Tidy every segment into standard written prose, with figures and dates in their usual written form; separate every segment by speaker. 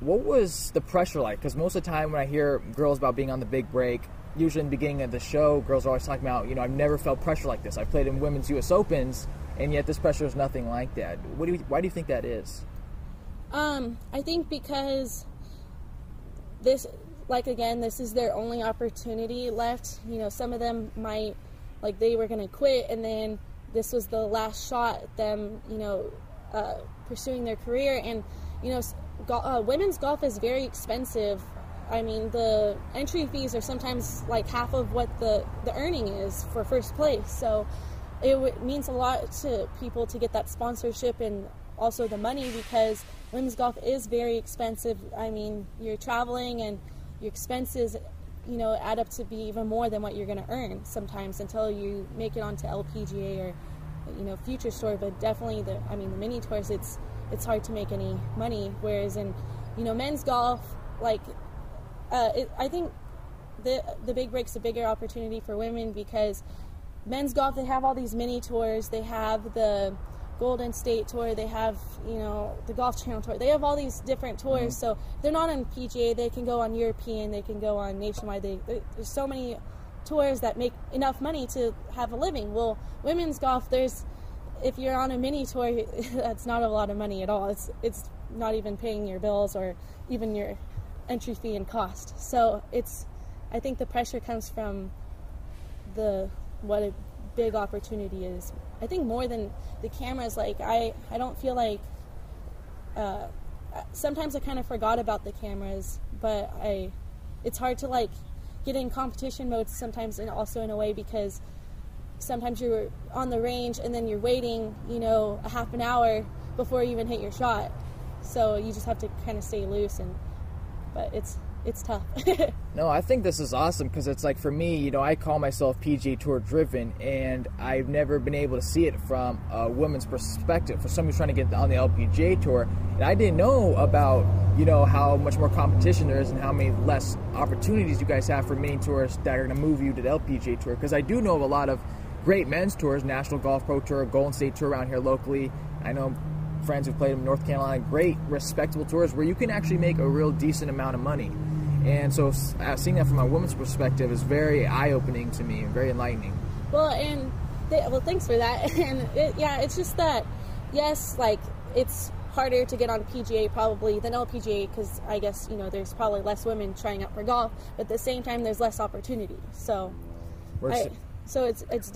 Speaker 1: What was the pressure like? Because most of the time when I hear girls about being on the big break, usually in the beginning of the show, girls are always talking about, I've never felt pressure like this. I played in women's U.S. Opens, and yet this pressure is nothing like that. Why do you think that is?
Speaker 2: I think because this is their only opportunity left. Some of them might, they were going to quit, and then this was the last shot at them, pursuing their career. And, women's golf is very expensive. I mean, the entry fees are sometimes like half of what the earning is for first place. So it means a lot to people to get that sponsorship and also the money, because women's golf is very expensive. I mean, you're traveling and your expenses, add up to be even more than what you're going to earn sometimes until you make it onto LPGA or, Future Tour. But definitely the mini tours, it's hard to make any money. Whereas in, men's golf, I think the big break's a bigger opportunity for women, because men's golf, they have all these mini tours. They have the Golden State Tour. They have, the Golf Channel Tour. They have all these different tours. So they're not on PGA. They can go on European. They can go on Nationwide. There's so many tours that make enough money to have a living. Well, women's golf, if you're on a mini tour, that's not a lot of money at all. It's not even paying your bills or even your entry fee and cost. So I think the pressure comes from what a big opportunity is. I think more than the cameras. I don't feel like sometimes I kind of forgot about the cameras, but it's hard to get in competition mode sometimes, and also in a way because sometimes you're on the range and then you're waiting a half an hour before you even hit your shot, so you just have to kind of stay loose, but it's tough.
Speaker 1: No, I think this is awesome, because it's for me, I call myself PGA Tour driven, and I've never been able to see it from a woman's perspective. For somebody who's trying to get on the LPGA Tour, and I didn't know about, how much more competition there is and how many less opportunities you guys have for mini tours that are going to move you to the LPGA Tour. Because I do know of a lot of great men's tours, National Golf Pro Tour, Golden State Tour around here locally. I know friends who played in North Carolina, great, respectable tours where you can actually make a real decent amount of money. And so seeing that from a woman's perspective is very eye-opening to me and very enlightening.
Speaker 2: Well, thanks for that. And it's just that, yes, it's harder to get on PGA probably than LPGA, because I guess, there's probably less women trying out for golf, but at the same time, there's less opportunity. So, it's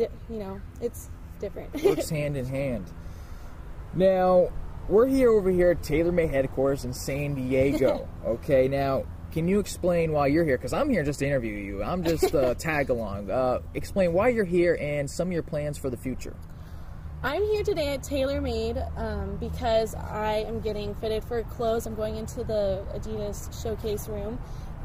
Speaker 2: different.
Speaker 1: Works hand in hand. Now, we're over here at TaylorMade headquarters in San Diego. Okay, now, can you explain why you're here? Because I'm here just to interview you. I'm just tag along. Explain why you're here and some of your plans for the future.
Speaker 2: I'm here today at TaylorMade because I am getting fitted for clothes. I'm going into the Adidas showcase room,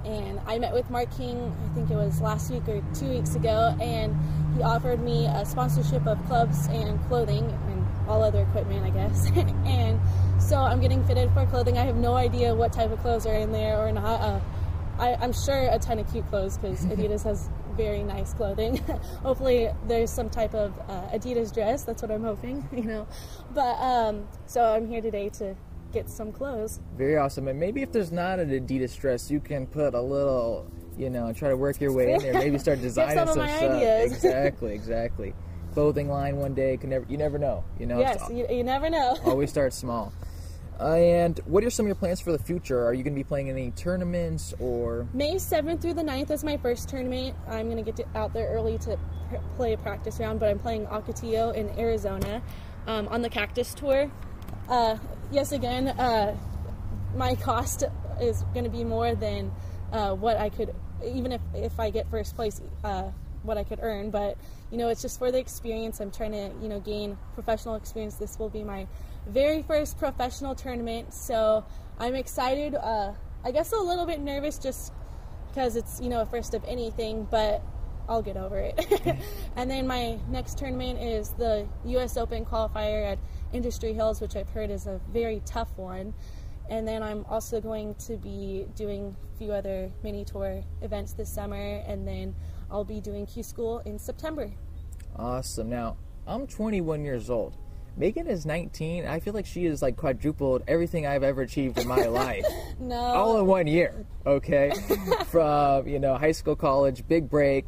Speaker 2: and I met with Mark King, I think it was last week or 2 weeks ago, and he offered me a sponsorship of clubs and clothing and all other equipment, I guess. And so I'm getting fitted for clothing. I have no idea what type of clothes are in there or not. I'm sure a ton of cute clothes, because Adidas has very nice clothing. Hopefully there's some type of Adidas dress. That's what I'm hoping, But so I'm here today to get some clothes.
Speaker 1: Very awesome. And maybe if there's not an Adidas dress, you can put a little, try to work your way in there. Maybe start designing
Speaker 2: some of my ideas.
Speaker 1: Exactly. Clothing line one day. You never know.
Speaker 2: Yes, you never know.
Speaker 1: Always start small. And what are some of your plans for the future? Are you going to be playing in any tournaments or?
Speaker 2: May 7th through the 9th is my first tournament. I'm going to get out there early to play a practice round, but I'm playing Ocotillo in Arizona on the Cactus Tour. Yes, again, my cost is going to be more than what I could, even if I get first place, what I could earn. But, it's just for the experience. I'm trying to, gain professional experience. This will be my very first professional tournament, so I'm excited. I guess a little bit nervous just because it's, a first of anything, but I'll get over it. And then my next tournament is the U.S. Open qualifier at Industry Hills, which I've heard is a very tough one. And then I'm also going to be doing a few other mini tour events this summer, and then I'll be doing Q School in September.
Speaker 1: Awesome. Now, I'm 21 years old. Meghan is 19. I feel like she is like quadrupled everything I've ever achieved in my life.
Speaker 2: No.
Speaker 1: All in 1 year, okay? From, high school, college, big break,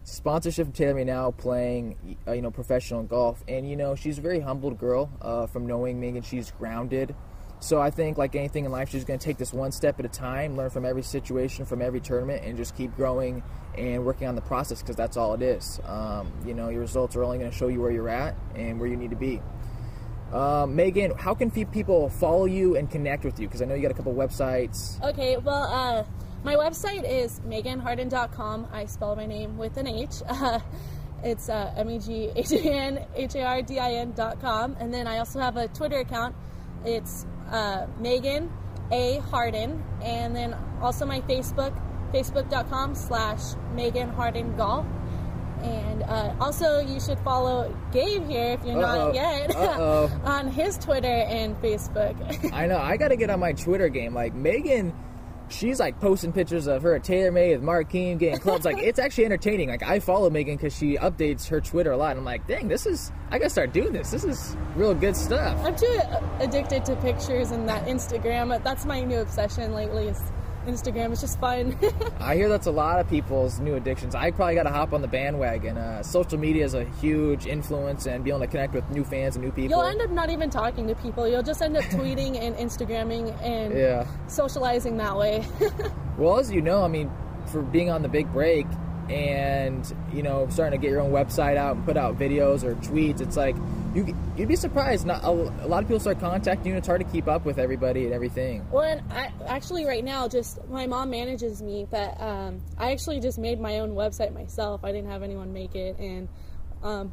Speaker 1: sponsorship from TaylorMade, now playing, professional golf. And, she's a very humbled girl from knowing Meghan. She's grounded. So I think, like anything in life, she's going to take this one step at a time, learn from every situation, from every tournament, and just keep growing and working on the process, because that's all it is. Your results are only going to show you where you're at and where you need to be. Meghan, how can people follow you and connect with you? Because I know you got a couple websites.
Speaker 2: Okay, well, my website is meghanhardin.com. I spell my name with an H. It's meghanhardin.com. And then I also have a Twitter account. It's Meghan A. Hardin. And then also my facebook.com/Meghan Hardin Golf. And also, you should follow Gabe here if you're not yet on his Twitter and Facebook.
Speaker 1: I know. I got to get on my Twitter game. Like, Meghan, she's like posting pictures of her at TaylorMade with Mark Keane getting clubs. Like, it's actually entertaining. Like, I follow Meghan because she updates her Twitter a lot. And I'm like, dang, I got to start doing this. This is real good stuff.
Speaker 2: I'm too addicted to pictures and that Instagram. That's my new obsession lately, is Instagram. Is just fun.
Speaker 1: I hear that's a lot of people's new addictions. I probably got to hop on the bandwagon. Social media is a huge influence, and being able to connect with new fans and new people.
Speaker 2: You'll end up not even talking to people. You'll just end up tweeting and Instagramming and socializing that way.
Speaker 1: Well, as you know, I mean, for being on the big break and, starting to get your own website out and put out videos or tweets, it's like, you'd be surprised. Not a lot of people start contacting you, and it's hard to keep up with everybody and everything.
Speaker 2: Well, and I actually right now, my mom manages me, but I actually just made my own website myself. I didn't have anyone make it, and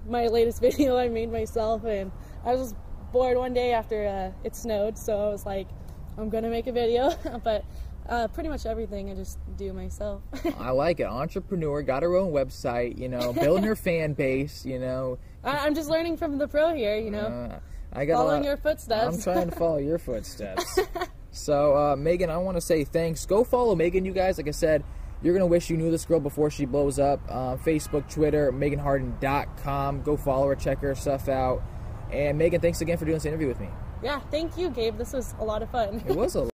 Speaker 2: my latest video I made myself, and I was just bored one day after it snowed, so I was like, I'm gonna make a video. But pretty much everything I just do myself.
Speaker 1: I like it. Entrepreneur, got her own website, building her fan base,
Speaker 2: I'm just learning from the pro here, following your footsteps.
Speaker 1: I'm trying to follow your footsteps. So, Meghan, I want to say thanks. Go follow Meghan, you guys. Like I said, you're going to wish you knew this girl before she blows up. Facebook, Twitter, meghanhardin.com. Go follow her, check her stuff out. And Meghan, thanks again for doing this interview with me.
Speaker 2: Yeah, thank you, Gabe. This was a lot of fun.
Speaker 1: It was a